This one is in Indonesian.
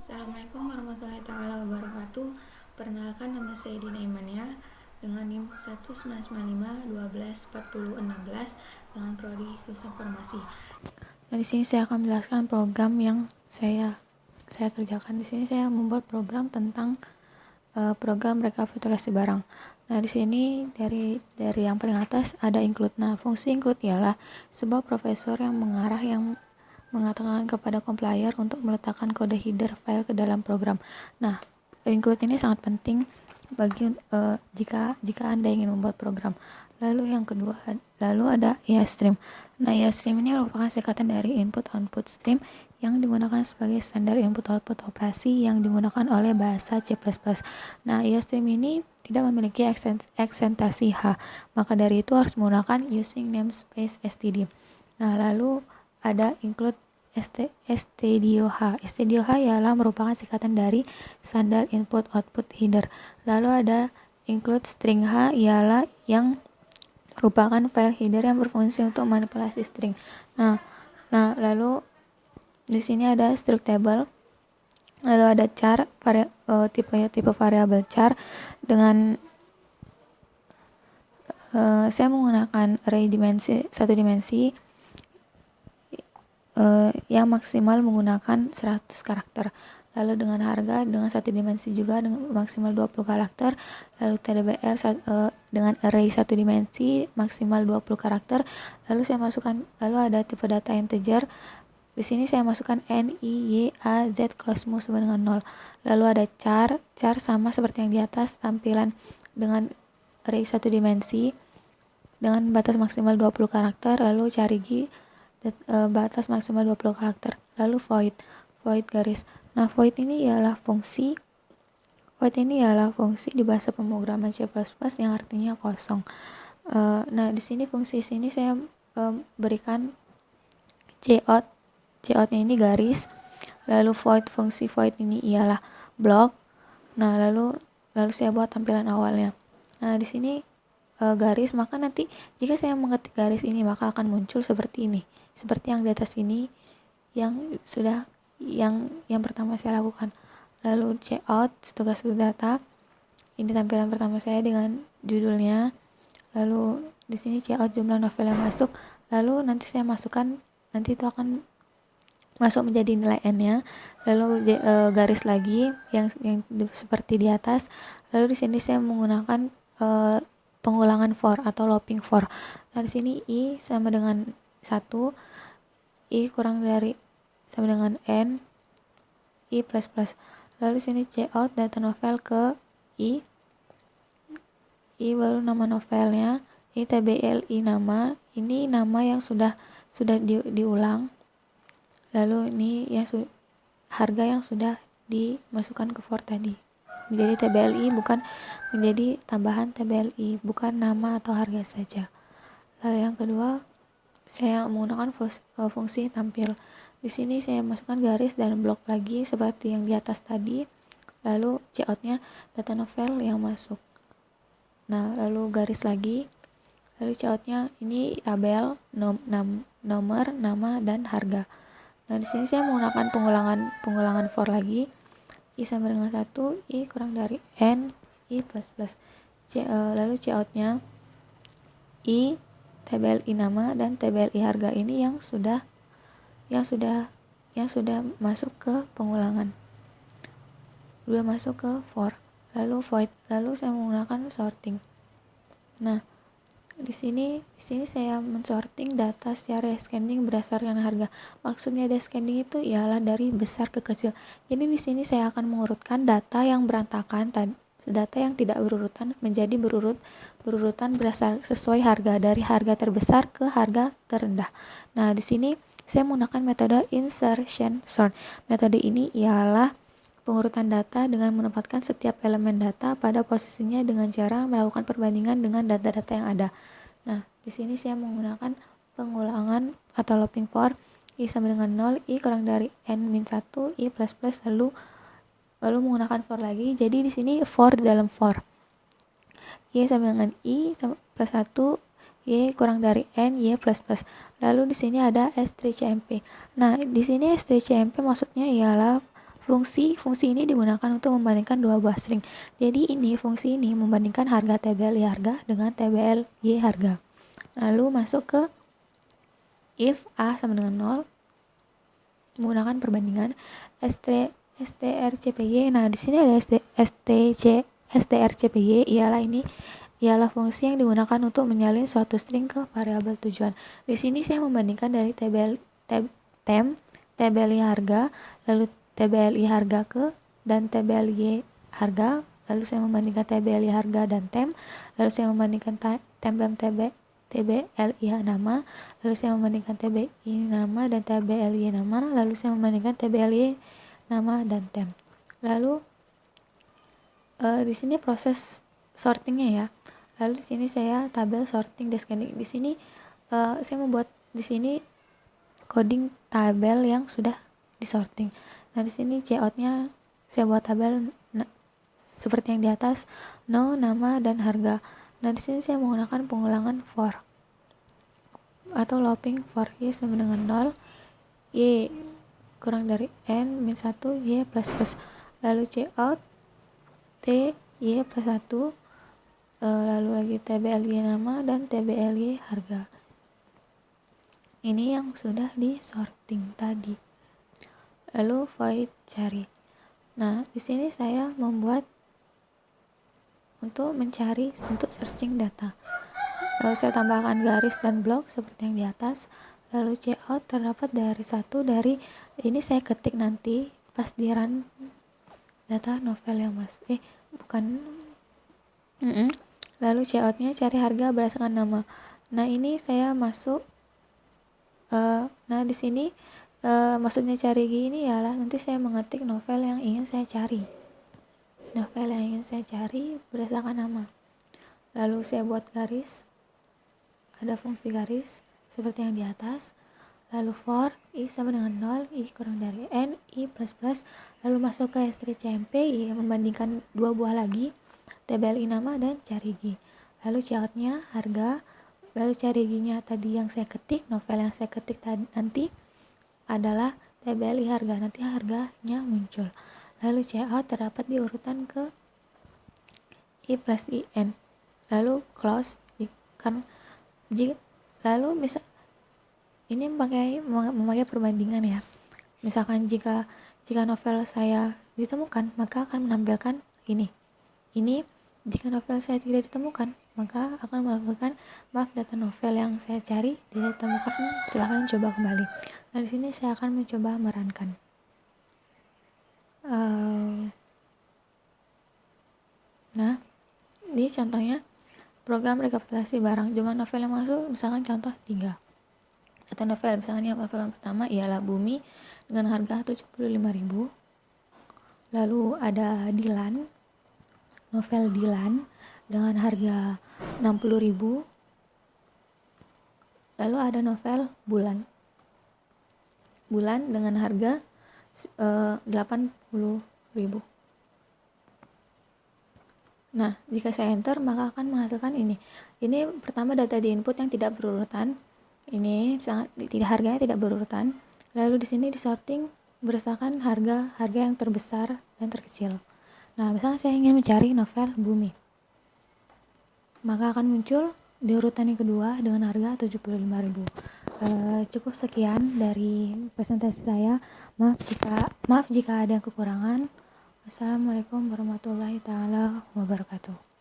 Assalamualaikum warahmatullahi taala wabarakatuh. Perkenalkan, nama saya Dina Imania dengan NIM 19951240116 dengan prodi Sistem Informasi. Nah, di sini saya akan menjelaskan program yang saya kerjakan. Di sini saya membuat program tentang program rekapitulasi barang. Nah, di sini dari yang paling atas ada include. Nah, fungsi include ialah sebuah prosesor yang mengarah yang mengatakan kepada compiler untuk meletakkan kode header file ke dalam program. Nah, include ini sangat penting bagi jika Anda ingin membuat program. Lalu yang kedua, ada IAStream. Nah, IAStream ini merupakan singkatan dari input output stream yang digunakan sebagai standar input output operasi yang digunakan oleh bahasa C++. Nah, IAStream ini tidak memiliki eksentasi H, maka dari itu harus menggunakan using namespace std. Nah, lalu ada include stdio_h. Stdio_h ialah merupakan singkatan dari standar input output header. Lalu ada include string h ialah yang merupakan file header yang berfungsi untuk manipulasi string. Nah, lalu di sini ada struct table. Lalu ada char, tipe variabel char dengan saya menggunakan array satu dimensi yang maksimal menggunakan 100 karakter. Lalu dengan harga dengan satu dimensi juga dengan maksimal 20 karakter. Lalu TDBL dengan array satu dimensi maksimal 20 karakter. Lalu ada tipe data integer. Di sini saya masukkan n, i, y, a, z closemu sama dengan 0. Lalu ada char sama seperti yang di atas, tampilan dengan array satu dimensi dengan batas maksimal 20 karakter. Lalu carigi batas maksimal 20 karakter. Lalu void garis. Nah, void ini ialah fungsi di bahasa pemrograman C++ yang artinya kosong. Nah, di sini fungsi sini saya berikan cout-nya ini garis. Lalu fungsi void ini ialah blok. Nah, lalu saya buat tampilan awalnya. Nah, di sini garis, maka nanti jika saya mengetik garis ini maka akan muncul seperti ini. Seperti yang di atas ini yang pertama saya lakukan. Lalu cout tugas data. Ini tampilan pertama saya dengan judulnya. Lalu di sini cout jumlah novel yang masuk. Lalu nanti saya masukkan, nanti itu akan masuk menjadi nilai n-nya. Lalu garis lagi yang seperti di atas. Lalu di sini saya menggunakan pengulangan for atau looping for. Nah, di sini i sama dengan 1, i kurang dari sama dengan n, i plus plus. Lalu sini cout data novel ke i baru nama novelnya, ini tbli nama, ini nama yang sudah diulang. Lalu ini yang harga yang sudah dimasukkan ke for tadi menjadi tbli, bukan menjadi tambahan tbli, bukan nama atau harga saja. Lalu yang kedua, saya menggunakan fungsi tampil. Di sini saya masukkan garis dan blok lagi seperti yang di atas tadi. Lalu coutnya data novel yang masuk. Nah, lalu garis lagi. Lalu coutnya ini tabel, nomor, nama, dan harga. Nah, di sini saya menggunakan pengulangan for lagi. I sama dengan 1, i kurang dari n, i plus plus. Lalu coutnya i tbli nama dan tbli harga ini yang sudah masuk ke pengulangan, sudah masuk ke for. Lalu void, lalu saya menggunakan sorting. Nah, di sini saya mensorting data secara descending berdasarkan harga. Maksudnya descending itu ialah dari besar ke kecil. Jadi di sini saya akan mengurutkan data yang berantakan, data yang tidak berurutan menjadi berurutan sesuai harga, dari harga terbesar ke harga terendah. Nah, di sini saya menggunakan metode insertion sort. Metode ini ialah pengurutan data dengan menempatkan setiap elemen data pada posisinya dengan cara melakukan perbandingan dengan data-data yang ada. Nah, di sini saya menggunakan pengulangan atau looping for i sama dengan 0, i kurang dari n min 1, i plus plus, lalu menggunakan for lagi. Jadi di sini for di dalam for. Y sama dengan i plus 1, y kurang dari n, y plus plus. Lalu di sini ada S3CMP. Nah, di sini S3CMP maksudnya ialah Fungsi ini digunakan untuk membandingkan dua buah string. Jadi fungsi ini membandingkan harga TBLI harga dengan TBLY harga. Lalu masuk ke if A sama dengan 0, menggunakan perbandingan strcpy. Nah, di sini ada strcpy ialah fungsi yang digunakan untuk menyalin suatu string ke variabel tujuan. Di sini saya membandingkan dari TBLI harga, lalu TBLI harga dan TBLY harga, lalu saya membandingkan TBLI harga dan tem, lalu saya membandingkan tem dan TBLI nama, lalu saya membandingkan TBI nama dan TBLY nama, lalu saya membandingkan TBLY nama dan tem. Lalu di sini proses sortingnya ya. Lalu di sini saya tabel sorting descending. Di sini saya membuat di sini coding tabel yang sudah disorting. Nah, di sini cout-nya saya buat tabel seperti yang di atas, no, nama, dan harga. Nah, di sini saya menggunakan pengulangan for atau looping for y sama dengan 0, y kurang dari n min 1, y plus plus. Lalu cout t y plus 1, lalu lagi TBLY nama dan TBLY harga. Ini yang sudah disorting tadi. Lalu void cari. Nah, di sini saya membuat untuk searching data. Lalu saya tambahkan garis dan blok seperti yang di atas. Lalu cout terdapat dari ini saya ketik nanti pas di run data novel yang Lalu cout-nya cari harga berdasarkan nama. Nah, ini saya masuk di sini maksudnya cari gini ialah nanti saya mengetik novel yang ingin saya cari berdasarkan nama. Lalu saya buat garis, ada fungsi garis seperti yang di atas. Lalu for i sama dengan 0, i kurang dari n, i plus plus. Lalu masuk ke strcmp, i membandingkan dua buah lagi, TBLI nama dan cari G. Lalu cout-nya harga, lalu cari G-nya tadi yang saya ketik, novel yang saya ketik tadi nanti adalah TBLI harga, nanti harganya muncul. Lalu cout terdapat di urutan ke i plus in, lalu close lalu ini memakai perbandingan ya. Misalkan jika novel saya ditemukan, maka akan menampilkan ini. Jika novel saya tidak ditemukan, maka akan melakukan data novel yang saya cari tidak ditemukan, silahkan coba kembali. Nah, di sini saya akan mencoba merankan. Nah, ini contohnya program rekapitulasi barang jumlah novel yang masuk, misalkan contoh 3. Data novel, misalnya novel yang pertama ialah Bumi dengan harga 75.000. Lalu ada Dilan, novel Dilan dengan harga 60.000. Lalu ada novel Bulan dengan harga 80.000. Nah, jika saya enter maka akan menghasilkan ini. Ini pertama data di input yang tidak berurutan. Ini harganya tidak berurutan. Lalu di sini disorting berdasarkan harga yang terbesar dan terkecil. Nah, misalnya saya ingin mencari novel Bumi, maka akan muncul di urutan yang kedua dengan harga 75.000. Cukup sekian dari presentasi saya. Maaf jika ada kekurangan. Wassalamualaikum warahmatullahi taala wabarakatuh.